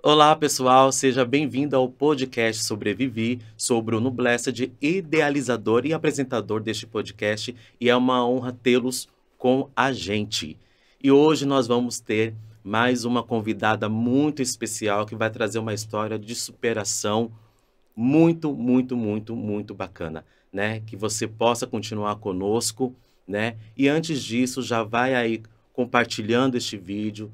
Olá, pessoal, seja bem-vindo ao podcast Sobrevivi. Sou o Bruno Blessed, idealizador e apresentador deste podcast, e é uma honra tê-los com a gente. E hoje nós vamos ter mais uma convidada muito especial que vai trazer uma história de superação muito bacana, né? Que você possa continuar conosco, né? E antes disso, já vai aí compartilhando este vídeo,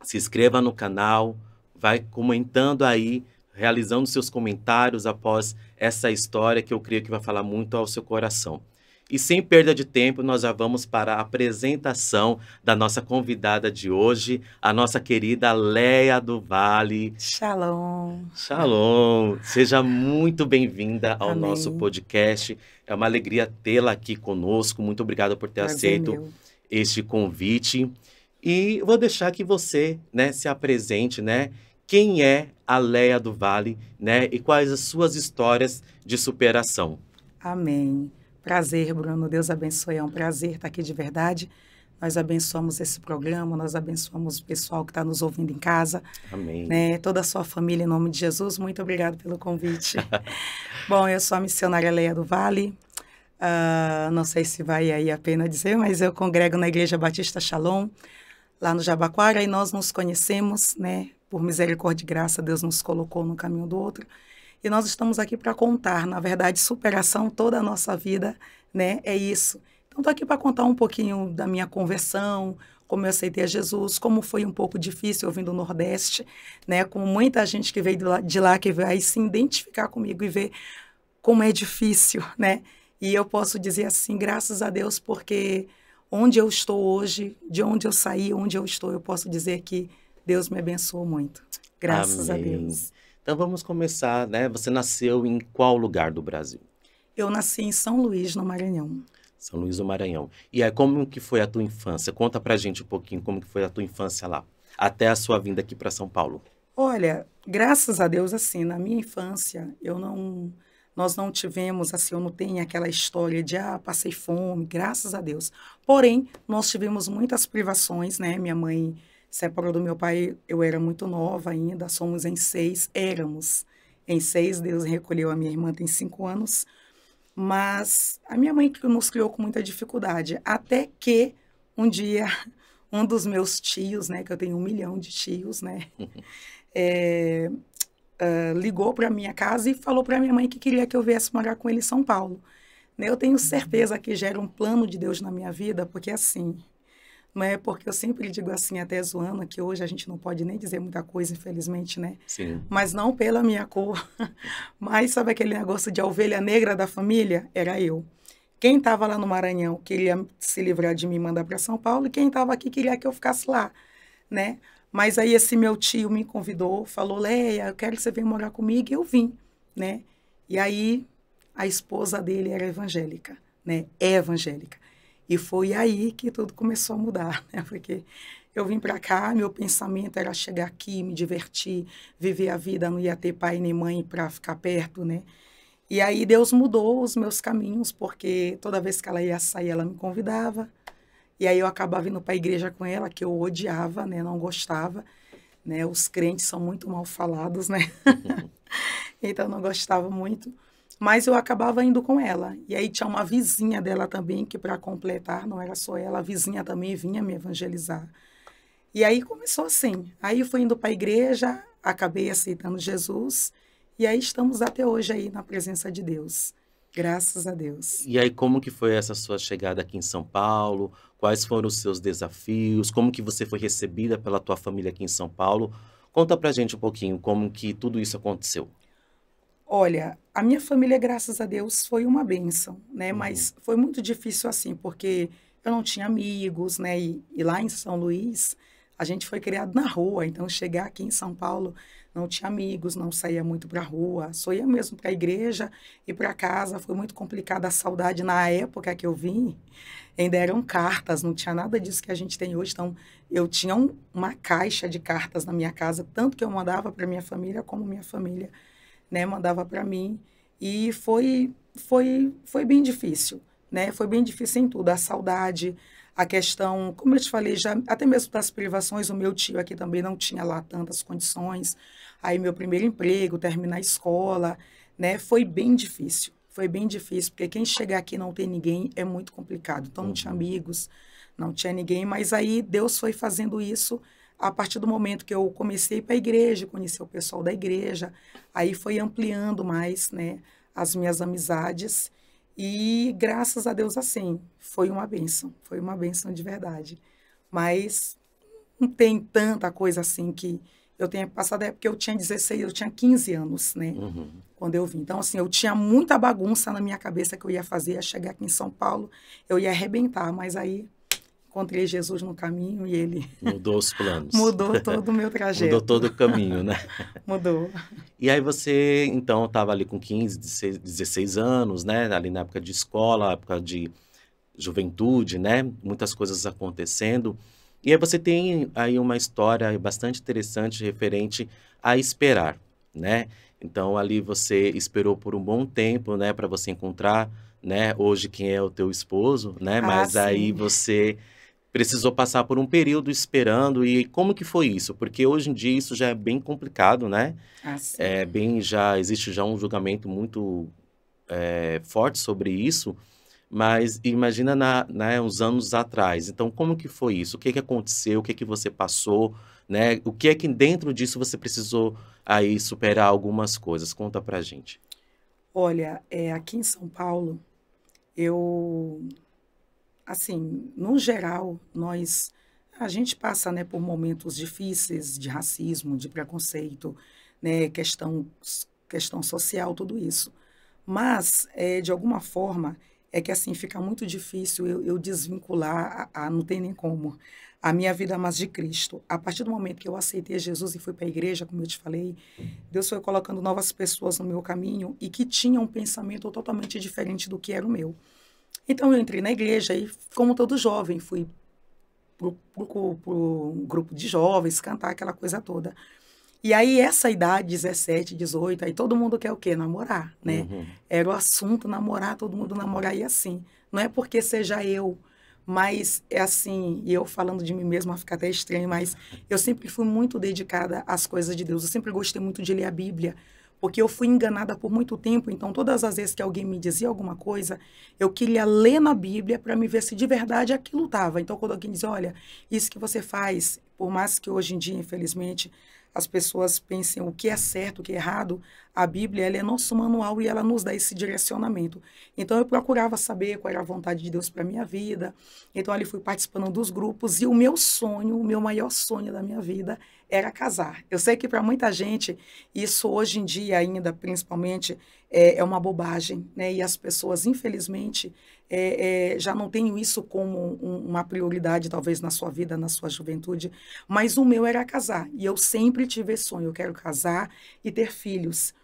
se inscreva no canal, vai comentando aí, realizando seus comentários após essa história que eu creio que vai falar muito ao seu coração. E sem perda de tempo, nós já vamos para a apresentação da nossa convidada de hoje, a nossa querida Leia do Vale. Shalom. Shalom, seja muito bem-vinda ao nosso Amém. podcast. É uma alegria tê-la aqui conosco. Muito obrigado por ter Prazer aceito meu. este convite. E vou deixar que você, né, se apresente, né? Quem é a Leia do Vale, né? E quais as suas histórias de superação. Amém. Prazer, Bruno. Deus abençoe. É um prazer estar aqui de verdade. Nós abençoamos esse programa, nós abençoamos o pessoal que está nos ouvindo em casa, Amém. né? Toda a sua família, em nome de Jesus. Muito obrigado pelo convite. Bom, eu sou a missionária Leia do Vale. Não sei se vai aí a pena dizer, mas eu congrego na Igreja Batista Shalom, lá no Jabaquara, e nós nos conhecemos, né? Por misericórdia e graça, Deus nos colocou no caminho do outro. E nós estamos aqui para contar, na verdade, superação, toda a nossa vida, né? É isso. Então, estou aqui para contar um pouquinho da minha conversão, como eu aceitei a Jesus, como foi um pouco difícil eu vim do Nordeste, né? Com muita gente que veio de lá que vai se identificar comigo e ver como é difícil, né? E eu posso dizer assim, graças a Deus, porque onde eu estou hoje, de onde eu saí, onde eu estou, eu posso dizer que Deus me abençoou muito. Graças a Amém. Deus. Então vamos começar, né? Você nasceu em qual lugar do Brasil? Eu nasci em São Luís, no Maranhão. São Luís do Maranhão. E aí, como que foi a tua infância? Conta pra gente um pouquinho como que foi a tua infância lá, até a sua vinda aqui para São Paulo. Olha, graças a Deus, assim, na minha infância, nós não tivemos, assim, eu não tenho aquela história de, passei fome, graças a Deus. Porém, nós tivemos muitas privações, né? Minha mãe separou do meu pai, eu era muito nova ainda, somos em seis, éramos em seis, Deus recolheu a minha irmã, tem 5 anos, mas a minha mãe que nos criou com muita dificuldade, até que um dia, um dos meus tios, né, que eu tenho 1 milhão de tios, né, é, ligou para minha casa e falou para minha mãe que queria que eu viesse morar com ele em São Paulo. Né, eu tenho certeza que já era um plano de Deus na minha vida, porque assim, não é porque eu sempre digo assim, até zoando, que hoje a gente não pode nem dizer muita coisa, infelizmente, né? Sim. Mas não pela minha cor. Mas sabe aquele negócio de a ovelha negra da família? Era eu. Quem estava lá no Maranhão queria se livrar de mim e mandar para São Paulo, e quem estava aqui queria que eu ficasse lá, né? Mas aí esse meu tio me convidou, falou, Leia, eu quero que você venha morar comigo, e eu vim, né? E aí a esposa dele era evangélica, né? É evangélica. E foi aí que tudo começou a mudar, né? Porque eu vim para cá, meu pensamento era chegar aqui, me divertir, viver a vida, não ia ter pai nem mãe para ficar perto, né? E aí Deus mudou os meus caminhos, porque toda vez que ela ia sair, ela me convidava. E aí eu acabava indo para a igreja com ela, que eu odiava, né? Não gostava, né? Os crentes são muito mal falados, né? Então eu não gostava muito. Mas eu acabava indo com ela. E aí tinha uma vizinha dela também, que para completar, não era só ela, a vizinha também vinha me evangelizar. E aí começou assim. Aí eu fui indo para a igreja, acabei aceitando Jesus, e aí estamos até hoje aí na presença de Deus. Graças a Deus. E aí, como que foi essa sua chegada aqui em São Paulo? Quais foram os seus desafios? Como que você foi recebida pela tua família aqui em São Paulo? Conta pra gente um pouquinho como que tudo isso aconteceu. Olha, a minha família, graças a Deus, foi uma bênção, né? Uhum. Mas foi muito difícil assim, porque eu não tinha amigos, né? E lá em São Luís, a gente foi criado na rua, então chegar aqui em São Paulo não tinha amigos, não saía muito para a rua, só ia mesmo para a igreja e para casa. Foi muito complicada a saudade na época que eu vim. Ainda eram cartas, não tinha nada disso que a gente tem hoje. Então, eu tinha uma caixa de cartas na minha casa, tanto que eu mandava para minha família, como minha família, né, mandava para mim. E foi bem difícil, né? Foi bem difícil em tudo. A saudade, A questão, como eu te falei, já até mesmo das privações, o meu tio aqui também não tinha lá tantas condições. Aí meu primeiro emprego, terminar a escola, né? Foi bem difícil, porque quem chegar aqui e não tem ninguém é muito complicado. Então não tinha Uhum. amigos, não tinha ninguém, mas aí Deus foi fazendo isso a partir do momento que eu comecei para a igreja, conheci o pessoal da igreja, aí foi ampliando mais, né, as minhas amizades. E graças a Deus, assim, foi uma bênção de verdade. Mas não tem tanta coisa assim que eu tenha passado, é porque eu tinha 16, eu tinha 15 anos, né, Uhum. quando eu vim. Então, assim, eu tinha muita bagunça na minha cabeça que eu ia fazer, ia chegar aqui em São Paulo, eu ia arrebentar, mas aí encontrei Jesus no caminho e ele Mudou os planos. mudou todo o meu Mudou trajeto, todo o caminho, né? mudou. E aí você, então, estava ali com 15, 16 anos, né? Ali na época de escola, época de juventude, né? Muitas coisas acontecendo. E aí você tem aí uma história bastante interessante referente a esperar, né? Então ali você esperou por um bom tempo, né, para você encontrar, né, hoje quem é o teu esposo, né? Ah, Mas aí sim, você precisou passar por um período esperando e como que foi isso? Porque hoje em dia isso já é bem complicado, né? ah, sim. É bem já existe já um julgamento muito forte sobre isso, mas imagina né, uns anos atrás. Então, como que foi isso? O que que aconteceu? O que que você passou? Né? O que é que dentro disso você precisou aí superar algumas coisas? Conta pra gente. Olha, aqui em São Paulo, eu, assim, no geral, a gente passa, né, por momentos difíceis de racismo, de preconceito, né, questão social, tudo isso. Mas, de alguma forma, é que assim fica muito difícil eu desvincular, não tem nem como, a minha vida mais de Cristo. A partir do momento que eu aceitei Jesus e fui para a igreja, como eu te falei, Deus foi colocando novas pessoas no meu caminho e que tinham um pensamento totalmente diferente do que era o meu. Então eu entrei na igreja e, como todo jovem, fui pro grupo de jovens, cantar aquela coisa toda. E aí, essa idade, 17, 18, aí todo mundo quer o quê? Namorar, né? Uhum, Era o assunto, namorar, todo mundo namorar, e assim. Não é porque seja eu, mas é assim, e eu falando de mim mesma fica até estranho, mas eu sempre fui muito dedicada às coisas de Deus. Eu sempre gostei muito de ler a Bíblia, porque eu fui enganada por muito tempo. Então, todas as vezes que alguém me dizia alguma coisa, eu queria ler na Bíblia para me ver se de verdade aquilo estava. Então, quando alguém dizia, olha, isso que você faz, por mais que hoje em dia, infelizmente, as pessoas pensem o que é certo, o que é errado, a Bíblia ela é nosso manual e ela nos dá esse direcionamento. Então eu procurava saber qual era a vontade de Deus para a minha vida. Então ali fui participando dos grupos e o meu sonho, o meu maior sonho da minha vida era casar. Eu sei que para muita gente isso hoje em dia ainda, principalmente, é uma bobagem, né? E as pessoas, infelizmente, já não têm isso como uma prioridade, talvez, na sua vida, na sua juventude, mas o meu era casar. E eu sempre tive esse sonho, eu quero casar e ter filhos.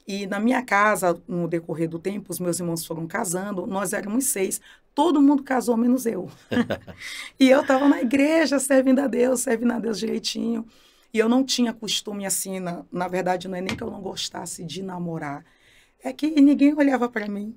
E na minha casa, no decorrer do tempo, os meus irmãos foram casando, nós éramos 6, todo mundo casou, menos eu. E eu estava na igreja, servindo a Deus direitinho. E eu não tinha costume assim, na verdade, não é nem que eu não gostasse de namorar, é que ninguém olhava para mim.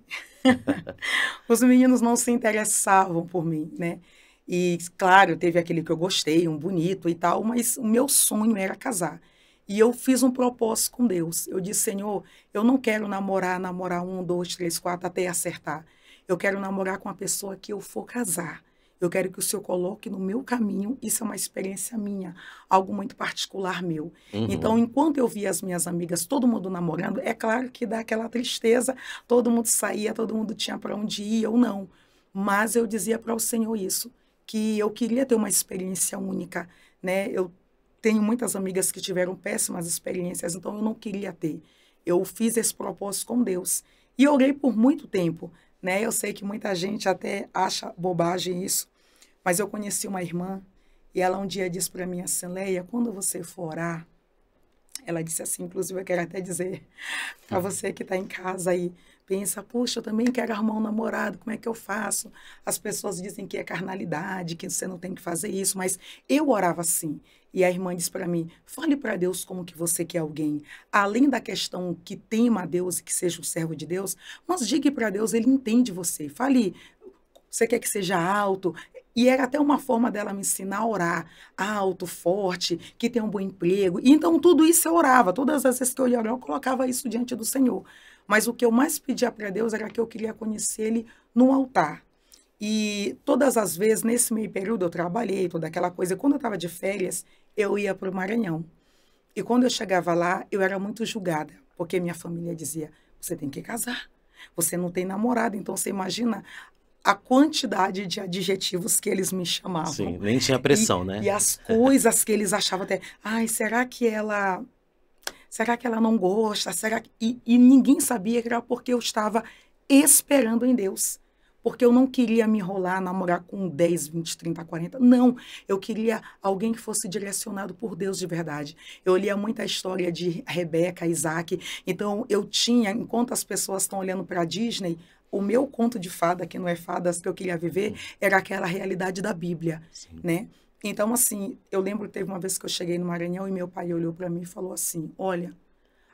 Os meninos não se interessavam por mim, né? E, claro, teve aquele que eu gostei, um bonito e tal, mas o meu sonho era casar. E eu fiz um propósito com Deus. Eu disse, Senhor, eu não quero namorar 1, 2, 3, 4 até acertar. Eu quero namorar com a pessoa que eu for casar. Eu quero que o Senhor coloque no meu caminho, isso é uma experiência minha, algo muito particular meu. Então, uhum, enquanto eu via as minhas amigas, todo mundo namorando, é claro que dá aquela tristeza, todo mundo saía, todo mundo tinha para onde ir, eu não. Mas eu dizia para o Senhor isso, que eu queria ter uma experiência única, né? Eu tenho muitas amigas que tiveram péssimas experiências, então eu não queria ter. Eu fiz esse propósito com Deus. E orei por muito tempo, né? Eu sei que muita gente até acha bobagem isso, mas eu conheci uma irmã e ela um dia disse para mim assim, Leia, quando você for orar, ela disse assim, inclusive eu quero até dizer para você que está em casa aí, pensa, puxa, eu também quero arrumar um namorado, como é que eu faço? As pessoas dizem que é carnalidade, que você não tem que fazer isso, mas eu orava assim. E a irmã disse para mim, fale para Deus como que você quer alguém. Além da questão que tema a Deus e que seja um servo de Deus, mas diga para Deus, ele entende você. Fale, você quer que seja alto? E era até uma forma dela me ensinar a orar alto, forte, que tem um bom emprego. E então, tudo isso eu orava. Todas as vezes que eu ia orar, eu colocava isso diante do Senhor. Mas o que eu mais pedia para Deus era que eu queria conhecer Ele no altar. E todas as vezes, nesse meio período, eu trabalhei, toda aquela coisa. E quando eu estava de férias, eu ia para o Maranhão. E quando eu chegava lá, eu era muito julgada, porque minha família dizia, você tem que casar, você não tem namorado. Então, você imagina a quantidade de adjetivos que eles me chamavam. Sim, nem tinha pressão, E né? as coisas que eles achavam até, ai, será que ela não gosta? E ninguém sabia que era porque eu estava esperando em Deus. Porque eu não queria me enrolar, namorar com 10, 20, 30, 40. Não, eu queria alguém que fosse direcionado por Deus de verdade. Eu lia muita história de Rebeca, Isaac. Então, eu tinha, enquanto as pessoas estão olhando para a Disney, o meu conto de fada, que não é fadas, que eu queria viver, era aquela realidade da Bíblia, Sim. né? Então, assim, eu lembro que teve uma vez que eu cheguei no Maranhão e meu pai olhou para mim e falou assim, olha,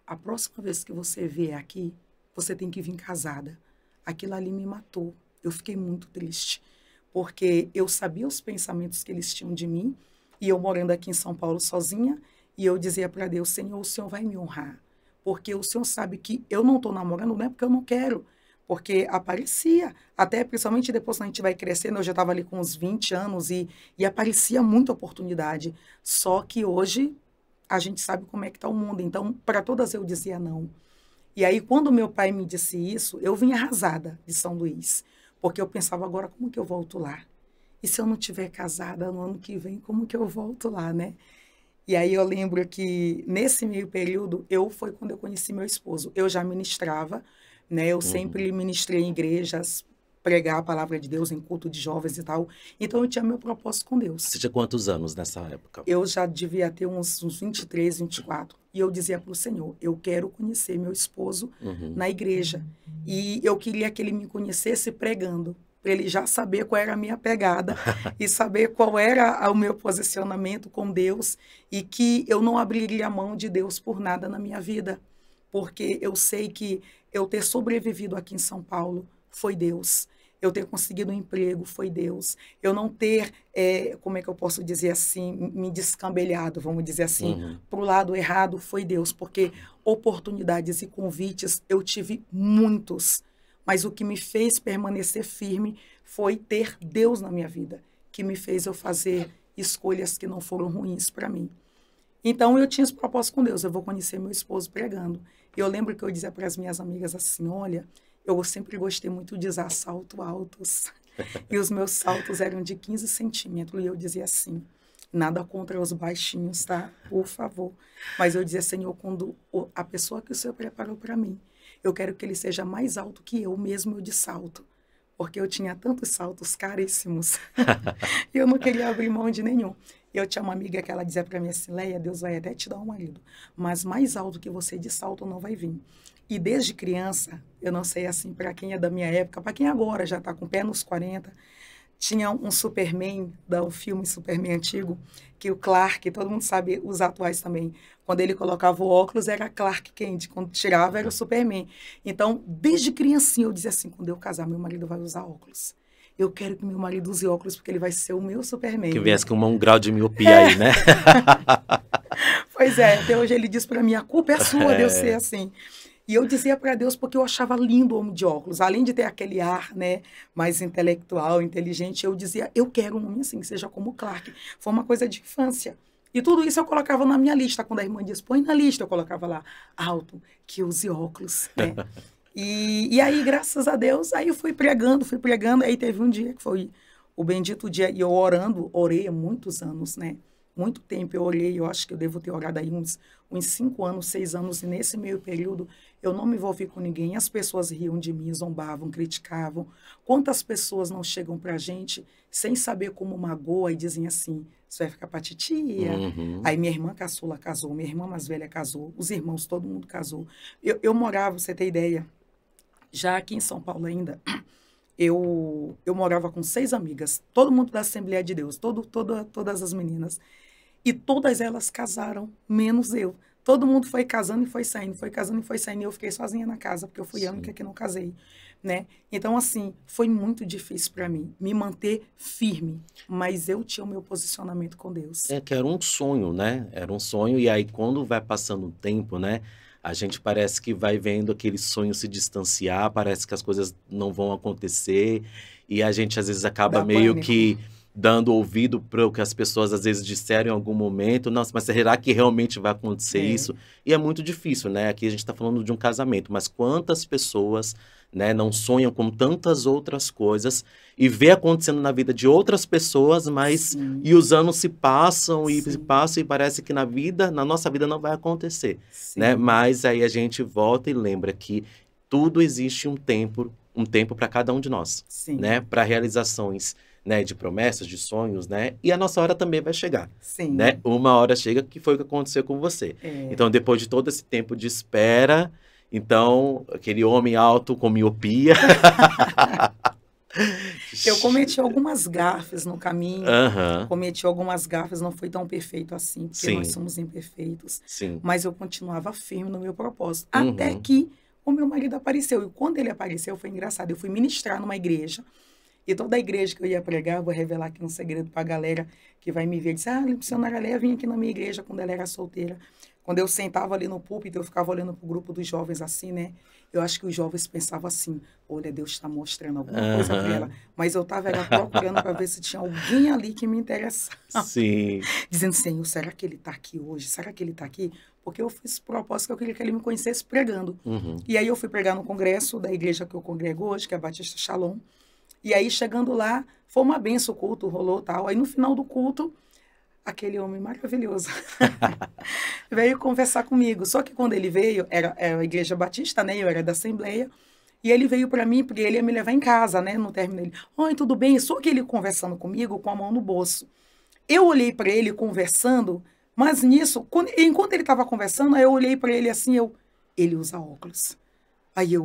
a próxima vez que você vier aqui, você tem que vir casada. Aquilo ali me matou. Eu fiquei muito triste, porque eu sabia os pensamentos que eles tinham de mim, e eu morando aqui em São Paulo sozinha, e eu dizia para Deus, Senhor, o Senhor vai me honrar, porque o Senhor sabe que eu não estou namorando, não é porque eu não quero, porque aparecia, até principalmente depois que a gente vai crescendo, eu já estava ali com uns 20 anos, e aparecia muita oportunidade, só que hoje a gente sabe como é que está o mundo, então para todas eu dizia não. E aí, quando meu pai me disse isso, eu vim arrasada de São Luís, porque eu pensava, agora, como que eu volto lá? E se eu não tiver casada no ano que vem, como que eu volto lá, né? E aí eu lembro que, nesse meio período, foi quando eu conheci meu esposo. Eu já ministrava, né? Eu sempre ministrei em igrejas, pregar a palavra de Deus em culto de jovens e tal. Então, eu tinha meu propósito com Deus. Você tinha quantos anos nessa época? Eu já devia ter uns 23, 24. E eu dizia para o Senhor, eu quero conhecer meu esposo na igreja. E eu queria que ele me conhecesse pregando, para ele já saber qual era a minha pegada e saber qual era o meu posicionamento com Deus e que eu não abriria a mão de Deus por nada na minha vida. Porque eu sei que eu ter sobrevivido aqui em São Paulo foi Deus. Eu ter conseguido um emprego foi Deus. Eu não ter, como é que eu posso dizer assim, me descambelhado, vamos dizer assim, para o lado errado foi Deus, porque oportunidades e convites eu tive muitos, mas o que me fez permanecer firme foi ter Deus na minha vida, que me fez eu fazer escolhas que não foram ruins para mim. Então, eu tinha esse propósito com Deus, eu vou conhecer meu esposo pregando. E eu lembro que eu dizia para as minhas amigas assim, olha, eu sempre gostei muito de usar salto altos. E os meus saltos eram de 15 centímetros. E eu dizia assim, nada contra os baixinhos, tá? Por favor. Mas eu dizia, Senhor, quando a pessoa que o Senhor preparou para mim, eu quero que ele seja mais alto que eu mesmo de salto. Porque eu tinha tantos saltos caríssimos. E eu não queria abrir mão de nenhum. E eu tinha uma amiga que ela dizia para mim assim, Leia, Deus vai até te dar um marido, mas mais alto que você de salto não vai vir. E desde criança, eu não sei assim, para quem é da minha época, para quem agora já está com o pé nos 40, tinha um Superman, um filme Superman antigo, que o Clark, todo mundo sabe, os atuais também, quando ele colocava o óculos era Clark Kent, quando tirava era o Superman. Então, desde criancinha eu dizia assim, quando eu casar, meu marido vai usar óculos. Eu quero que meu marido use óculos porque ele vai ser o meu Superman. Que viesse com um grau de miopia aí, né? Pois é, até hoje ele diz para mim, a culpa é sua de eu ser assim. E eu dizia para Deus porque eu achava lindo o homem de óculos. Além de ter aquele ar, né, mais intelectual, inteligente, eu dizia, eu quero um homem assim, que seja como o Clark. Foi uma coisa de infância. E tudo isso eu colocava na minha lista. Quando a irmã disse, põe na lista, eu colocava lá, alto, que use óculos, né? E aí, graças a Deus, aí eu fui pregando. Aí teve um dia que foi o bendito dia, e eu orei há muitos anos, né? Muito tempo eu orei, eu acho que eu devo ter orado aí uns 5 anos, 6 anos, e nesse meio período eu não me envolvi com ninguém, as pessoas riam de mim, zombavam, criticavam. Quantas pessoas não chegam pra gente sem saber como magoa e dizem assim, você vai ficar pra titia. Aí minha irmã caçula casou, minha irmã mais velha casou, os irmãos, todo mundo casou. Eu morava, você ter ideia, já aqui em São Paulo ainda, eu morava com 6 amigas, todo mundo da Assembleia de Deus, todas as meninas. E todas elas casaram, menos eu. Todo mundo foi casando e foi saindo, foi casando e foi saindo. E eu fiquei sozinha na casa, porque eu fui a Sim. única que não casei, né? Então, assim, foi muito difícil para mim me manter firme, mas eu tinha o meu posicionamento com Deus. É que era um sonho, né? Era um sonho, e aí quando vai passando o tempo, né? A gente parece que vai vendo aquele sonho se distanciar, parece que as coisas não vão acontecer, e a gente às vezes acaba Dá meio pânico. que dando ouvido para o que as pessoas às vezes disseram em algum momento. Nossa, mas será que realmente vai acontecer É, isso? E é muito difícil, né? Aqui a gente está falando de um casamento, mas quantas pessoas, né, não sonham com tantas outras coisas e vê acontecendo na vida de outras pessoas, mas sim, e os anos se passam e se sim, passam e parece que na vida, na nossa vida não vai acontecer, né? sim, Mas aí a gente volta e lembra que tudo existe um tempo para cada um de nós, né? sim, Para realizações, né, de promessas, de sonhos, né? E a nossa hora também vai chegar, né? sim. Uma hora chega, que foi o que aconteceu com você. É. Então, depois de todo esse tempo de espera, então, aquele homem alto com miopia. Eu cometi algumas gafes no caminho, Aham, cometi algumas gafes, não foi tão perfeito assim, porque nós sim, somos imperfeitos, sim. mas eu continuava firme no meu propósito, até Uhum, que o meu marido apareceu. E quando ele apareceu, foi engraçado. Eu fui ministrar numa igreja, e toda a igreja que eu ia pregar, eu vou revelar aqui um segredo para a galera que vai me ver, disse, ah, missionária Léa vinha aqui na minha igreja quando ela era solteira. Quando eu sentava ali no púlpito, eu ficava olhando para o grupo dos jovens assim, né? Eu acho que os jovens pensavam assim, olha, Deus está mostrando alguma coisa para ela. aham, Mas eu estava procurando para ver se tinha alguém ali que me interessava. sim. Dizendo, Senhor, será que ele está aqui hoje? Será que ele está aqui? Porque eu fiz propósito que eu queria que ele me conhecesse pregando. Uhum. E aí eu fui pregar no congresso da igreja que eu congrego hoje, que é a Batista Shalom. E aí, chegando lá, foi uma benção, o culto rolou tal. Aí, no final do culto, aquele homem maravilhoso veio conversar comigo. Só que quando ele veio, era a igreja batista, né? Eu era da Assembleia. E ele veio para mim, porque ele ia me levar em casa, né? No término dele. Oi, tudo bem? Só que ele conversando comigo com a mão no bolso. Eu olhei para ele conversando, mas nisso, enquanto ele estava conversando, aí eu olhei para ele assim, ele usa óculos. Aí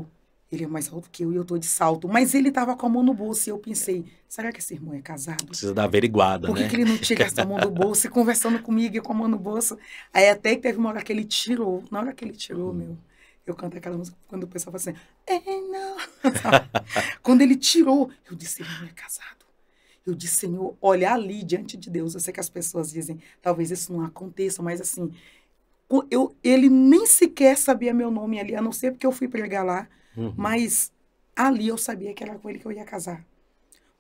ele é mais alto que eu e eu tô de salto. Mas ele estava com a mão no bolso e eu pensei, será que esse irmão é casado? Precisa dar averiguada, Por que né? que ele não tira essa mão do bolso e conversando comigo e com a mão no bolso? Aí até que teve uma hora que ele tirou. Na hora que ele tirou, Uhum. eu canto aquela música quando o pessoal fala assim, não. Sabe? Quando ele tirou, eu disse, ele não é casado. Eu disse, Senhor, olha ali diante de Deus. Eu sei que as pessoas dizem, talvez isso não aconteça, mas assim, ele nem sequer sabia meu nome ali, a não ser porque eu fui pregar lá, Uhum. mas ali eu sabia que era com ele que eu ia casar.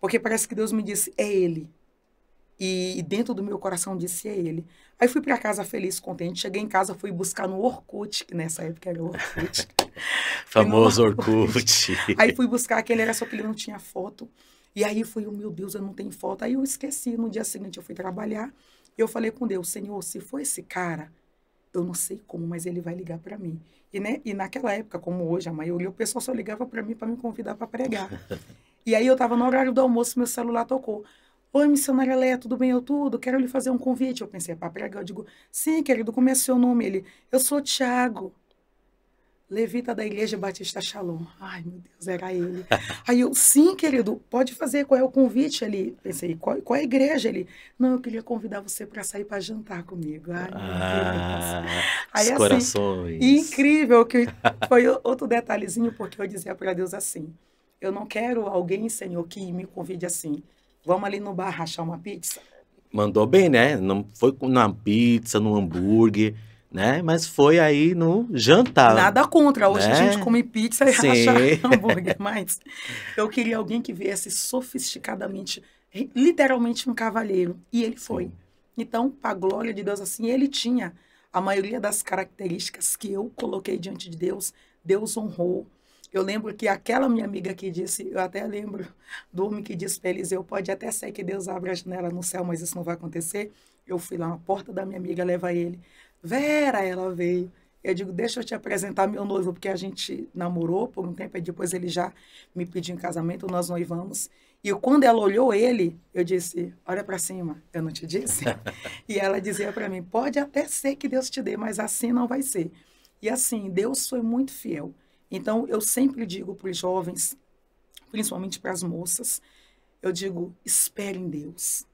Porque parece que Deus me disse, é ele. E dentro do meu coração disse, é ele. Aí fui para casa feliz, contente. Cheguei em casa, fui buscar no Orkut, que nessa época era o Orkut. Fui no Famoso Orkut. Orkut. Aí fui buscar aquele, era só que ele não tinha foto. E aí fui, oh, meu Deus, eu não tenho foto. Aí eu esqueci. No dia seguinte eu fui trabalhar. E eu falei com Deus, Senhor, se for esse cara, eu não sei como, mas ele vai ligar para mim. E, né, e naquela época, como hoje, a maioria, o pessoal só ligava para mim para me convidar para pregar. E aí eu estava no horário do almoço, meu celular tocou. Oi, missionária Léa, tudo bem? Eu tudo, quero lhe fazer um convite. Eu pensei, é para pregar? Eu digo, sim, querido, como é seu nome? Ele, eu sou Tiago, levita da Igreja Batista Shalom. Ai, meu Deus, era ele. Aí eu, sim, querido, pode fazer, qual é o convite? Ele, pensei, qual é a igreja? Ele, não, eu queria convidar você para sair para jantar comigo. Ai, meu Deus. Ah, Aí os assim, corações. incrível que foi outro detalhezinho, porque eu dizia para Deus assim, eu não quero alguém, Senhor, que me convide assim, vamos ali no bar rachar uma pizza? Mandou bem, né? Não foi na pizza, no hambúrguer, né? Mas foi aí no jantar, Nada contra, hoje a gente né? come pizza e racha Sim. hambúrguer, mas eu queria alguém que viesse sofisticadamente, literalmente um cavalheiro, e ele foi. Sim. Então, para a glória de Deus, assim, ele tinha a maioria das características que eu coloquei diante de Deus, Deus honrou. Eu lembro que aquela minha amiga que disse, eu até lembro do homem que disse para Eliseu, pode até ser que Deus abra a janela no céu, mas isso não vai acontecer. Eu fui lá na porta da minha amiga levar ele. Vera, ela veio. Eu digo, deixa eu te apresentar meu noivo, porque a gente namorou por um tempo, e depois ele já me pediu em casamento, nós noivamos. E quando ela olhou ele, eu disse, olha para cima, eu não te disse? E ela dizia para mim, pode até ser que Deus te dê, mas assim não vai ser. E assim, Deus foi muito fiel. Então, eu sempre digo para os jovens, principalmente para as moças, eu digo, espere em Deus.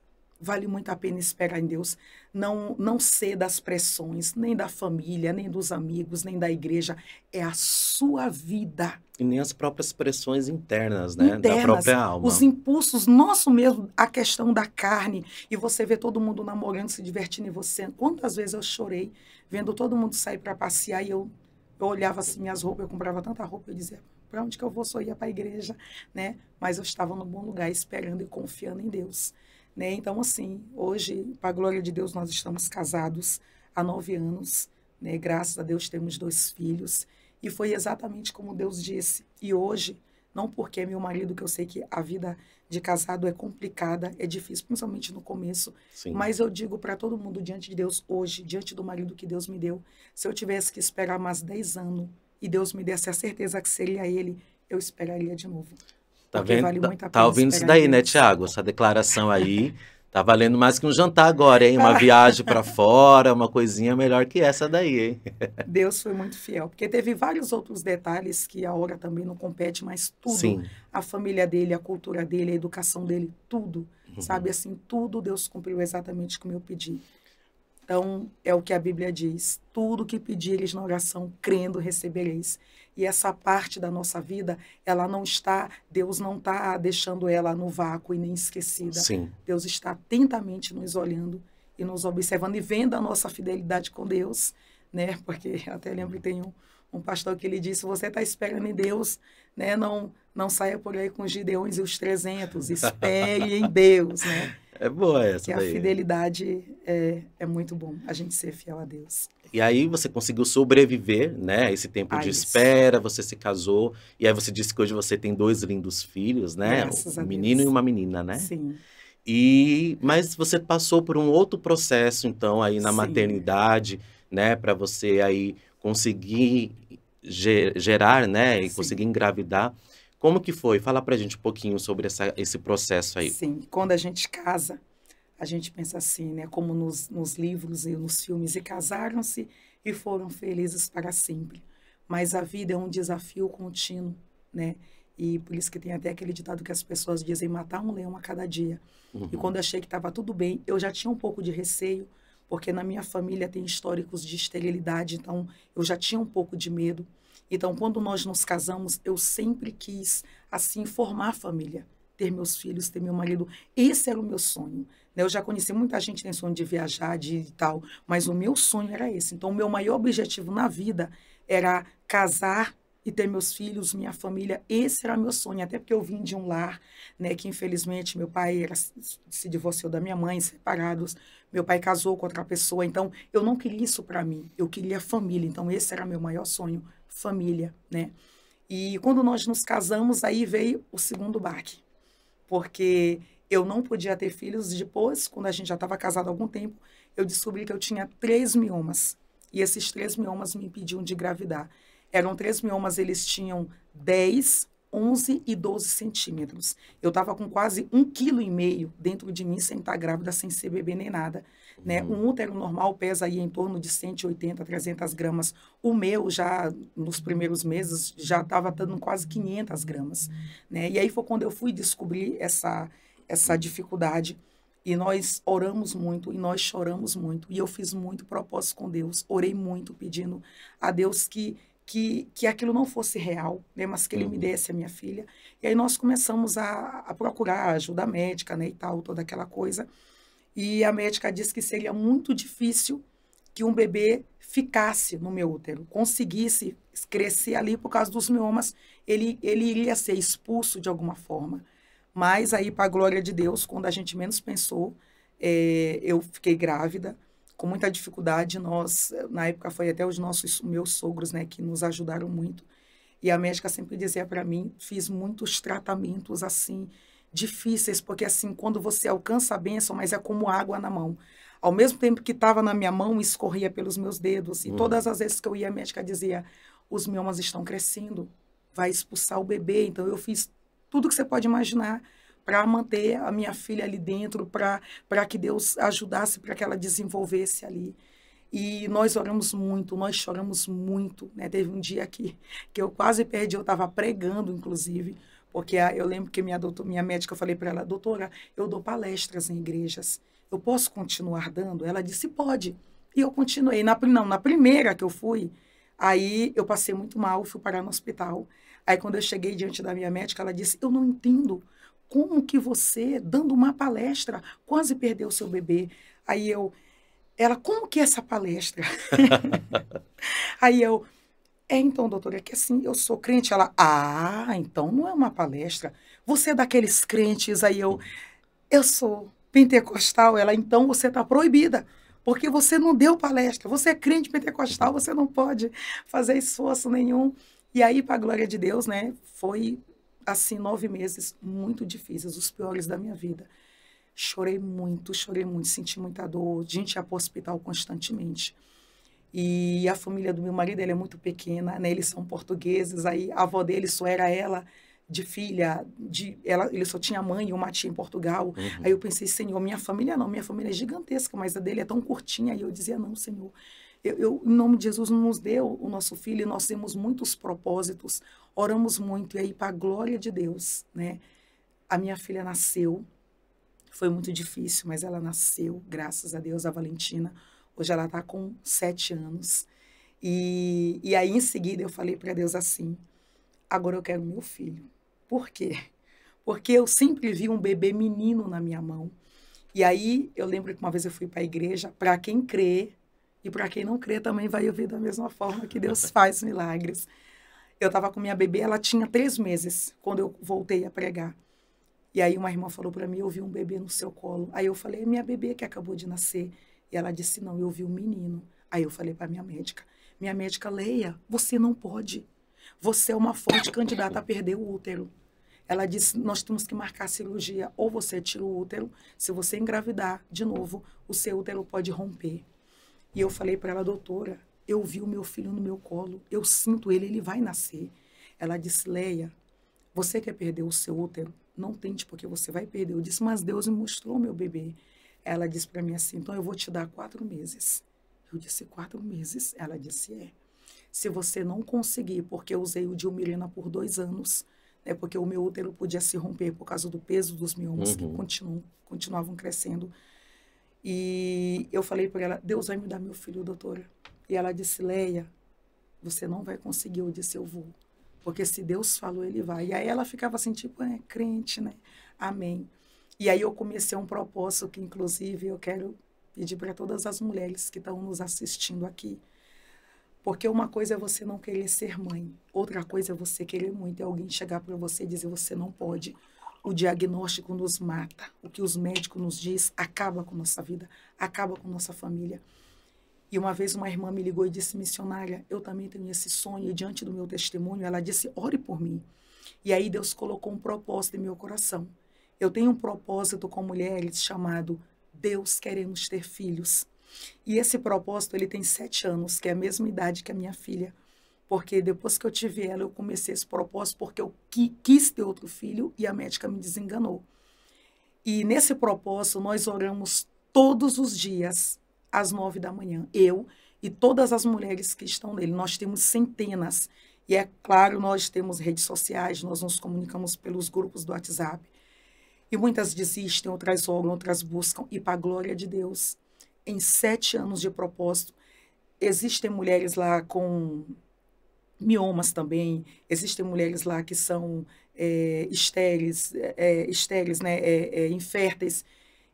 vale muito a pena esperar em Deus. Não ser das pressões, nem da família, nem dos amigos, nem da igreja. É a sua vida. E nem as próprias pressões internas, né? Da Internas, própria alma. os impulsos, nosso mesmo, a questão da carne, e você vê todo mundo namorando, se divertindo, e você... Quantas vezes eu chorei vendo todo mundo sair para passear, e eu olhava assim minhas roupas, eu comprava tanta roupa, eu dizia, para onde que eu vou? Só ia para a igreja, né? Mas eu estava no bom lugar, esperando e confiando em Deus, né? Então, assim, hoje, para a glória de Deus, nós estamos casados há 9 anos, né? Graças a Deus temos 2 filhos, e foi exatamente como Deus disse. E hoje, não porque é meu marido, que eu sei que a vida de casado é complicada, é difícil, principalmente no começo, Sim. mas eu digo para todo mundo diante de Deus hoje, diante do marido que Deus me deu, se eu tivesse que esperar mais 10 anos e Deus me desse a certeza que seria ele, eu esperaria de novo. Tá Porque vendo? vale muito a Tá pena ouvindo isso esperar em daí, né, Deus. Tiago? Essa declaração aí tá valendo mais que um jantar agora, hein? Uma viagem para fora, uma coisinha melhor que essa daí, hein? Deus foi muito fiel, porque teve vários outros detalhes que a hora também não compete, mas tudo, Sim. a família dele, a cultura dele, a educação dele, tudo, sabe assim, tudo Deus cumpriu exatamente como eu pedi. Então, é o que a Bíblia diz, tudo que pedires na oração, crendo, recebereis. E essa parte da nossa vida, ela não está, Deus não está deixando ela no vácuo e nem esquecida. Sim. Deus está atentamente nos olhando e nos observando e vendo a nossa fidelidade com Deus, né? Porque até lembro que tem um pastor que ele disse, você está esperando em Deus, né? Não saia por aí com os Gideões e os 300, espere em Deus, né? É boa essa Que a daí. fidelidade é muito bom, a gente ser fiel a Deus. E aí você conseguiu sobreviver, né? Esse tempo de Isso. espera, você se casou. E aí você disse que hoje você tem 2 lindos filhos, né? Graças a Um menino Deus. e uma menina, né? Sim, Mas você passou por um outro processo, então, aí na Sim. maternidade, né? Para você aí conseguir gerar, né? E Sim. conseguir engravidar. Como que foi? Fala pra gente um pouquinho sobre esse processo aí. sim. Quando a gente casa, a gente pensa assim, né? Como nos livros e nos filmes, e casaram-se e foram felizes para sempre. Mas a vida é um desafio contínuo, né? E por isso que tem até aquele ditado que as pessoas dizem, matar um leão a cada dia. E quando eu achei que estava tudo bem, eu já tinha um pouco de receio, porque na minha família tem históricos de esterilidade, então eu já tinha um pouco de medo. Então, quando nós nos casamos, eu sempre quis, assim, formar a família, ter meus filhos, ter meu marido. Esse era o meu sonho, né? Eu já conheci muita gente que tem sonho de viajar, de tal, mas o meu sonho era esse. Então, o meu maior objetivo na vida era casar e ter meus filhos, minha família. Esse era meu sonho, até porque eu vim de um lar, né, que infelizmente meu pai se divorciou da minha mãe, separados. Meu pai casou com outra pessoa, então eu não queria isso para mim. Eu queria família. Então esse era meu maior sonho, família, né? E quando nós nos casamos, aí veio o segundo baque, porque eu não podia ter filhos. Depois, quando a gente já estava casado há algum tempo, eu descobri que eu tinha 3 miomas. E esses 3 miomas me impediam de engravidar. Eram 3 miomas, eles tinham 10, 11 e 12 centímetros. Eu estava com quase 1,5 kg dentro de mim, sem estar grávida, sem ser bebê nem nada. Né? Um útero normal pesa aí em torno de 180, 300 gramas. O meu, já nos primeiros meses, já estava dando quase 500 gramas. Né? E aí foi quando eu fui descobrir essa dificuldade. E nós oramos muito, e nós choramos muito. E eu fiz muito propósito com Deus. Orei muito, pedindo a Deus que aquilo não fosse real, né, mas que ele me desse a minha filha. E aí nós começamos a procurar ajuda médica, né, e tal, toda aquela coisa. E a médica disse que seria muito difícil que um bebê ficasse no meu útero, conseguisse crescer ali por causa dos miomas, ele iria ser expulso de alguma forma. Mas aí, para a glória de Deus, quando a gente menos pensou, eu fiquei grávida, com muita dificuldade. Na época, foi até os meus sogros, né, que nos ajudaram muito. E a médica sempre dizia para mim, fiz muitos tratamentos, assim, difíceis, porque, assim, quando você alcança a bênção, mas é como água na mão. Ao mesmo tempo que estava na minha mão, escorria pelos meus dedos. E todas as vezes que eu ia, a médica dizia, os miomas estão crescendo, vai expulsar o bebê. Então, eu fiz tudo que você pode imaginar para manter a minha filha ali dentro, para que Deus ajudasse, para que ela desenvolvesse ali. E nós oramos muito, nós choramos muito, né? Teve um dia que eu quase perdi, eu estava pregando, inclusive, porque eu lembro que minha médica, eu falei para ela, doutora, eu dou palestras em igrejas, eu posso continuar dando? Ela disse, pode. E eu continuei. Na primeira que eu fui, aí eu passei muito mal, fui parar no hospital. Aí quando eu cheguei diante da minha médica, ela disse, eu não entendo como que você, dando uma palestra, quase perdeu o seu bebê. Ela, como que é essa palestra? Aí eu, então, doutora, é que assim, eu sou crente. Ela, então não é uma palestra. Você é daqueles crentes, eu sou pentecostal. Ela, então você está proibida, porque você não deu palestra. Você é crente pentecostal, você não pode fazer esforço nenhum. E aí, para a glória de Deus, né, foi assim 9 meses muito difíceis, os piores da minha vida. Chorei muito, senti muita dor. A gente ia para o hospital constantemente. E a família do meu marido, ela é muito pequena, né? Eles são portugueses, aí a avó dele só era ela de filha, ele só tinha mãe e uma tia em Portugal. Aí eu pensei, Senhor, minha família não, minha família é gigantesca, mas a dele é tão curtinha. E eu dizia, não, Senhor, em nome de Jesus, nos deu o nosso filho, e nós temos muitos propósitos, oramos muito, e aí, para a glória de Deus, né? A minha filha nasceu, foi muito difícil, mas ela nasceu, graças a Deus, a Valentina. Hoje ela está com 7 anos. E aí, em seguida, eu falei para Deus assim, agora eu quero meu filho. Por quê? Porque eu sempre vi um bebê menino na minha mão. E aí, eu lembro que uma vez eu fui para a igreja, para quem crê, e para quem não crê também vai ouvir da mesma forma que Deus faz milagres. Eu estava com minha bebê, ela tinha 3 meses, quando eu voltei a pregar. E aí uma irmã falou para mim, eu vi um bebê no seu colo. Aí eu falei, é minha bebê que acabou de nascer. E ela disse, não, eu vi um menino. Aí eu falei para minha médica, Leia, você não pode. Você é uma forte candidata a perder o útero. Ela disse, nós temos que marcar a cirurgia. Ou você tira o útero, se você engravidar de novo, o seu útero pode romper. E eu falei para ela, doutora, eu vi o meu filho no meu colo, eu sinto ele vai nascer. Ela disse, Leia, você quer perder o seu útero? Não tente, porque você vai perder. Eu disse, mas Deus me mostrou meu bebê. Ela disse para mim assim, então eu vou te dar 4 meses. Eu disse, 4 meses? Ela disse, é. Se você não conseguir, porque eu usei o Dilmirena por 2 anos, né, porque o meu útero podia se romper por causa do peso dos miomas que continuavam crescendo. E eu falei para ela, Deus vai me dar meu filho, doutora. E ela disse, Leia, você não vai conseguir. Eu disse, eu vou. Porque se Deus falou, ele vai. E aí ela ficava assim, tipo, crente, né? Amém. E aí eu comecei um propósito que, inclusive, eu quero pedir para todas as mulheres que estão nos assistindo aqui. Porque uma coisa é você não querer ser mãe. Outra coisa é você querer muito. É alguém chegar para você e dizer, você não pode. O diagnóstico nos mata. O que os médicos nos diz acaba com nossa vida, acaba com nossa família. E uma vez uma irmã me ligou e disse, missionária, eu também tenho esse sonho. E diante do meu testemunho, ela disse, ore por mim. E aí Deus colocou um propósito em meu coração. Eu tenho um propósito com mulheres chamado Deus queremos ter filhos. E esse propósito, ele tem 7 anos, que é a mesma idade que a minha filha. Porque depois que eu tive ela, eu comecei esse propósito porque eu quis ter outro filho e a médica me desenganou. E nesse propósito, nós oramos todos os dias, às 9 da manhã. Eu e todas as mulheres que estão nele. Nós temos centenas. E é claro, nós temos redes sociais, nós nos comunicamos pelos grupos do WhatsApp. E muitas desistem, outras oram, outras buscam. E para a glória de Deus, em 7 anos de propósito, existem mulheres lá com miomas também, existem mulheres lá que são estéreis, né, inférteis.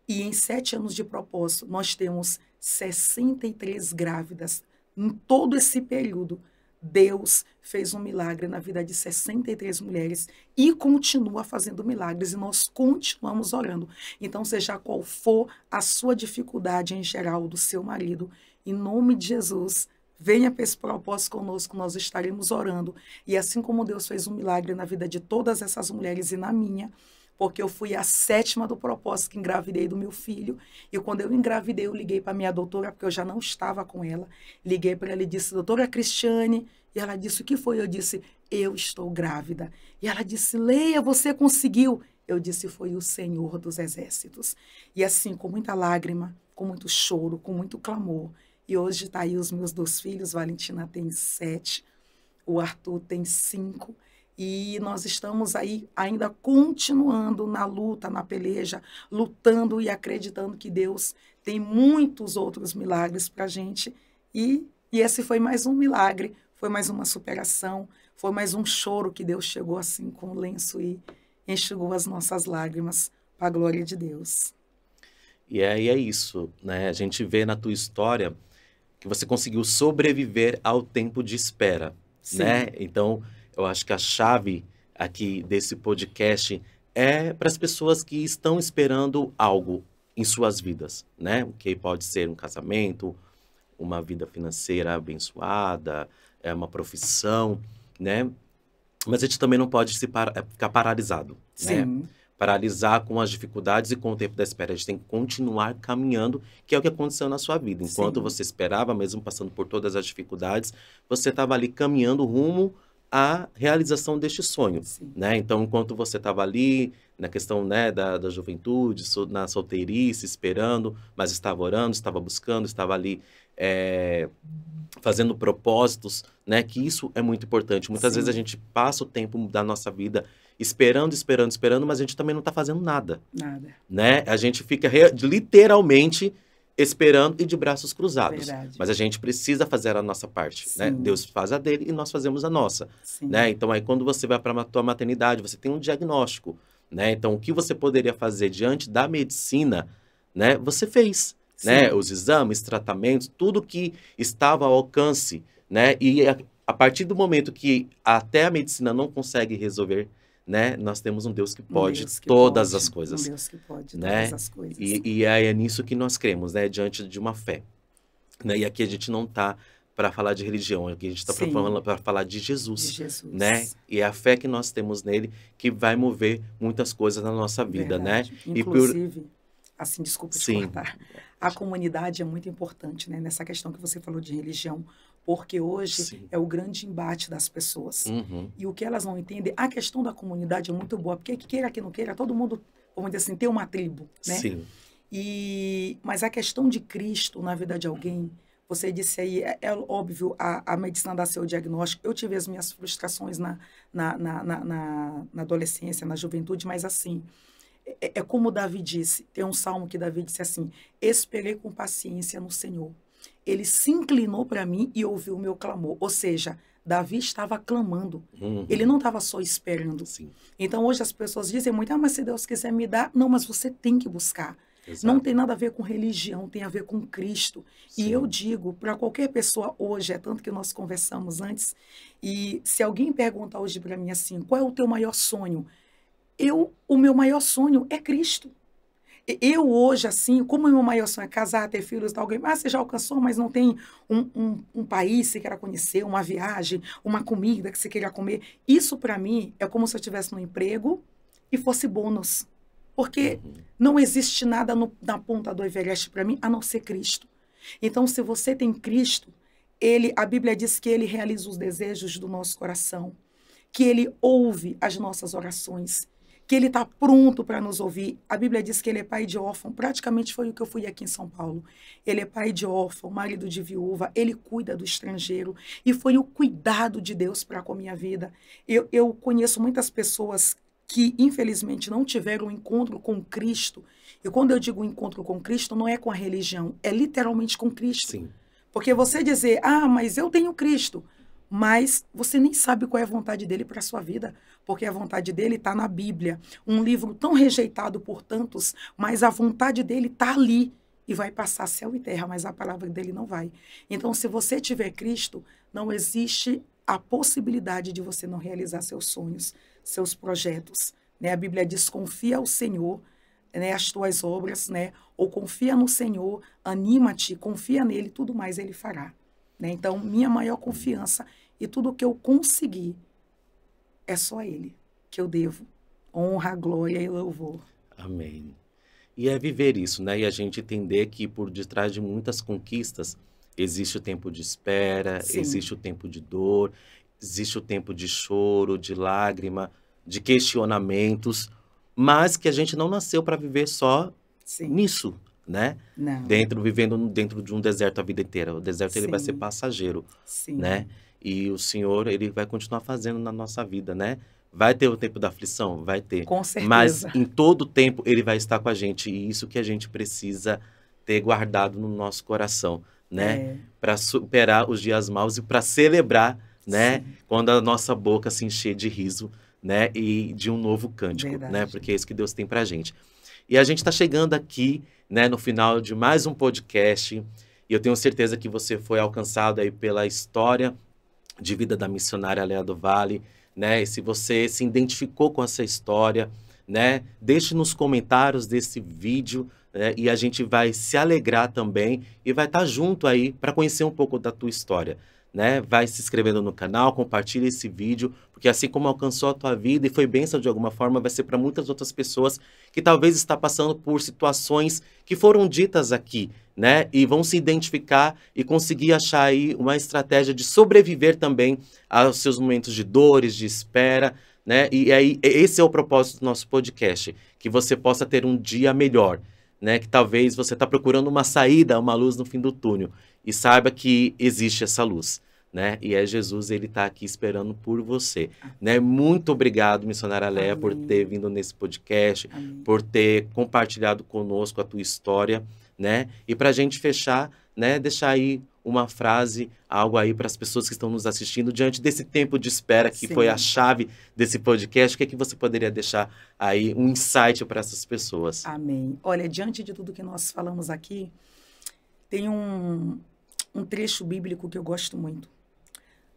E em 7 anos de propósito, nós temos 63 grávidas. Em todo esse período, Deus fez um milagre na vida de 63 mulheres e continua fazendo milagres, e nós continuamos orando. Então, seja qual for a sua dificuldade em geral do seu marido, em nome de Jesus, venha para esse propósito conosco, nós estaremos orando. E assim como Deus fez um milagre na vida de todas essas mulheres e na minha, porque eu fui a 7ª do propósito que engravidei do meu filho. E quando eu engravidei, eu liguei para a minha doutora, porque eu já não estava com ela. Liguei para ela e disse, doutora Cristiane. E ela disse, o que foi? Eu disse, eu estou grávida. E ela disse, Leia, você conseguiu. Eu disse, foi o Senhor dos Exércitos. E assim, com muita lágrima, com muito choro, com muito clamor. E hoje está aí os meus 2 filhos. Valentina tem 7, o Arthur tem 5. E nós estamos aí ainda continuando na luta, na peleja, lutando e acreditando que Deus tem muitos outros milagres para a gente. E esse foi mais um milagre, foi mais uma superação, foi mais um choro que Deus chegou assim com o lenço e enxugou as nossas lágrimas para a glória de Deus. E aí é isso, né? A gente vê na tua história que você conseguiu sobreviver ao tempo de espera, né? Sim, Então, eu acho que a chave aqui desse podcast é para as pessoas que estão esperando algo em suas vidas, né? O que pode ser um casamento, uma vida financeira abençoada, uma profissão, né? Mas a gente também não pode ficar paralisado, né? sim, Paralisar com as dificuldades e com o tempo da espera. A gente tem que continuar caminhando, que é o que aconteceu na sua vida. Enquanto sim, você esperava, mesmo passando por todas as dificuldades, você estava ali caminhando rumo à realização deste sonho, sim, né? Então, enquanto você estava ali na questão, né, da juventude, na solteirice, esperando, mas estava orando, estava buscando, estava ali fazendo propósitos, né? Que isso é muito importante. Muitas vezes a sim, gente passa o tempo da nossa vida esperando, esperando, esperando, mas a gente também não está fazendo nada, nada, né? A gente fica literalmente esperando e de braços cruzados. verdade. Mas a gente precisa fazer a nossa parte, né? Sim, Deus faz a dele e nós fazemos a nossa, sim, né? Então aí quando você vai para a tua maternidade, você tem um diagnóstico, né? Então o que você poderia fazer diante da medicina, né? Você fez, né? sim, Os exames, tratamentos, tudo que estava ao alcance, né? E a partir do momento que até a medicina não consegue resolver, né? Nós temos um Deus que um pode Deus que todas as pode, um coisas, Deus que pode todas né? as coisas. E é nisso que nós cremos, né? Diante de uma fé, né? E aqui a gente não está para falar de religião, aqui a gente está Sim, para falar de de Jesus, né? Jesus. E é a fé que nós temos nele que vai mover muitas coisas na nossa vida, né? Verdade. E por Inclusive, assim, desculpa te sim, cortar, a comunidade é muito importante, né, nessa questão que você falou de religião, porque hoje sim, é o grande embate das pessoas. uhum, E o que elas não entendem, a questão da comunidade é muito boa, porque que queira que não queira, todo mundo, vamos dizer assim, tem uma tribo, né? sim, Mas a questão de Cristo na vida de alguém, você disse aí, é óbvio, a medicina dá seu diagnóstico. Eu tive as minhas frustrações na adolescência, na juventude, mas assim, é como Davi disse, tem um salmo que Davi disse assim: esperei com paciência no Senhor. Ele se inclinou para mim e ouviu o meu clamor. Ou seja, Davi estava clamando. Ele uhum, não estava só esperando. sim, Então hoje as pessoas dizem muito: ah, mas se Deus quiser me dar. Não, mas você tem que buscar. Não tem exato, nada a ver com religião, tem a ver com Cristo. E eu sim, digo para qualquer pessoa hoje, é tanto que nós conversamos antes, e se alguém pergunta hoje para mim assim: qual é o teu maior sonho? O meu maior sonho é Cristo. Eu hoje, assim, como o meu maior sonho é casar, ter filhos, tal, alguém, você já alcançou, mas não tem um país que você queira conhecer, uma viagem, uma comida que você queira comer. Isso, para mim, é como se eu estivesse no emprego e fosse bônus. Porque uhum, não existe nada na ponta do Everest para mim, a não ser Cristo. Então, se você tem Cristo, a Bíblia diz que ele realiza os desejos do nosso coração, que ele ouve as nossas orações, que ele está pronto para nos ouvir. A Bíblia diz que ele é pai de órfão, praticamente foi o que eu fui aqui em São Paulo. Ele é pai de órfão, marido de viúva, ele cuida do estrangeiro, e foi o cuidado de Deus para com a minha vida. Eu conheço muitas pessoas que, infelizmente, não tiveram um encontro com Cristo, e quando eu digo encontro com Cristo, não é com a religião, é literalmente com Cristo. sim, Porque você dizer, ah, mas eu tenho Cristo, mas você nem sabe qual é a vontade dele para a sua vida, porque a vontade dele está na Bíblia, um livro tão rejeitado por tantos, mas a vontade dele está ali e vai passar céu e terra, mas a palavra dele não vai. Então, se você tiver Cristo, não existe a possibilidade de você não realizar seus sonhos, seus projetos, né? A Bíblia diz: confia ao Senhor, né, as tuas obras, né? Ou confia no Senhor, anima-te, confia nele, tudo mais ele fará. Né? Então, minha maior confiança e tudo que eu conseguir é só ele que eu devo honra, glória e louvor. amém. E é viver isso, né? E a gente entender que por detrás de muitas conquistas existe o tempo de espera, Sim, existe o tempo de dor, existe o tempo de choro, de lágrima, de questionamentos, mas que a gente não nasceu para viver só sim, nisso, né? não, Vivendo dentro de um deserto a vida inteira. O deserto ele vai ser sim, passageiro, sim, né? E o Senhor ele vai continuar fazendo na nossa vida, né? Vai ter o tempo da aflição? Vai ter. Com certeza. Mas em todo tempo ele vai estar com a gente. E isso que a gente precisa ter guardado no nosso coração, né? Para superar os dias maus e para celebrar, né? Sim. Quando a nossa boca se encher de riso, né? E de um novo cântico, Verdade. né? Porque é isso que Deus tem pra gente. E a gente está chegando aqui, né? No final de mais um podcast. E eu tenho certeza que você foi alcançado aí pela história de vida da missionária Léa do Vale, né? E se você se identificou com essa história, né? Deixe nos comentários desse vídeo, né? E a gente vai se alegrar também e vai estar junto aí para conhecer um pouco da tua história, né? Vai se inscrevendo no canal, compartilha esse vídeo, porque assim como alcançou a tua vida e foi bênção de alguma forma, vai ser para muitas outras pessoas que talvez está passando por situações que foram ditas aqui, né? E vão se identificar e conseguir achar aí uma estratégia de sobreviver também aos seus momentos de dores, de espera, né? E aí esse é o propósito do nosso podcast, que você possa ter um dia melhor, né? Que talvez você está procurando uma saída, uma luz no fim do túnel e saiba que existe essa luz, né? E é Jesus, ele está aqui esperando por você, né? Muito obrigado, missionária Léa, por ter vindo nesse podcast, por ter compartilhado conosco a tua história, né? E para a gente fechar, né? Deixar aí uma frase, algo aí para as pessoas que estão nos assistindo diante desse tempo de espera que foi a chave desse podcast. O que é que você poderia deixar aí, um insight para essas pessoas? Amém. Olha, diante de tudo que nós falamos aqui, tem um trecho bíblico que eu gosto muito.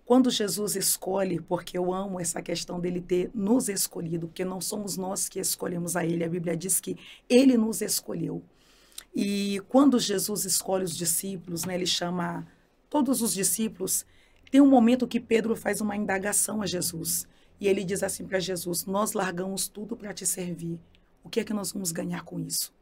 Quando Jesus escolhe, porque eu amo essa questão dele ter nos escolhido, porque não somos nós que escolhemos a ele, a Bíblia diz que ele nos escolheu. E quando Jesus escolhe os discípulos, né, ele chama todos os discípulos, tem um momento que Pedro faz uma indagação a Jesus. E ele diz assim para Jesus: nós largamos tudo para te servir. O que é que nós vamos ganhar com isso?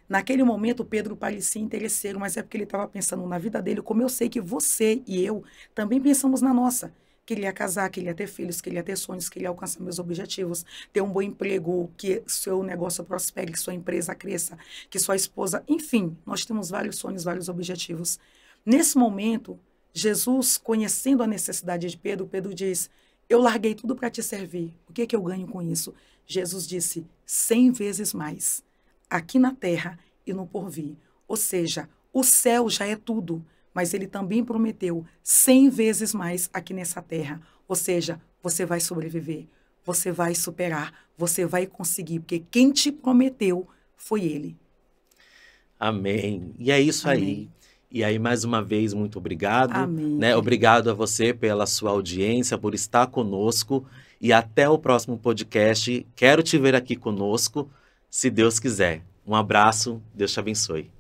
Naquele momento, Pedro parecia interesseiro, mas é porque ele estava pensando na vida dele, como eu sei que você e eu também pensamos na nossa. Que ele ia casar, que ele ia ter filhos, que ele ia ter sonhos, que ele ia alcançar meus objetivos, ter um bom emprego, que seu negócio prospere, que sua empresa cresça, que sua esposa... Enfim, nós temos vários sonhos, vários objetivos. Nesse momento, Jesus, conhecendo a necessidade de Pedro, Pedro diz: eu larguei tudo para te servir. O que é que eu ganho com isso? Jesus disse: 100 vezes mais, aqui na terra e no porvir. Ou seja, o céu já é tudo, mas ele também prometeu 100 vezes mais aqui nessa terra. Ou seja, você vai sobreviver, você vai superar, você vai conseguir, porque quem te prometeu foi ele. Amém. E é isso Amém. aí. E aí, mais uma vez, muito obrigado. Amém, né? Obrigado a você pela sua audiência, por estar conosco. E até o próximo podcast. Quero te ver aqui conosco, se Deus quiser. Um abraço, Deus te abençoe.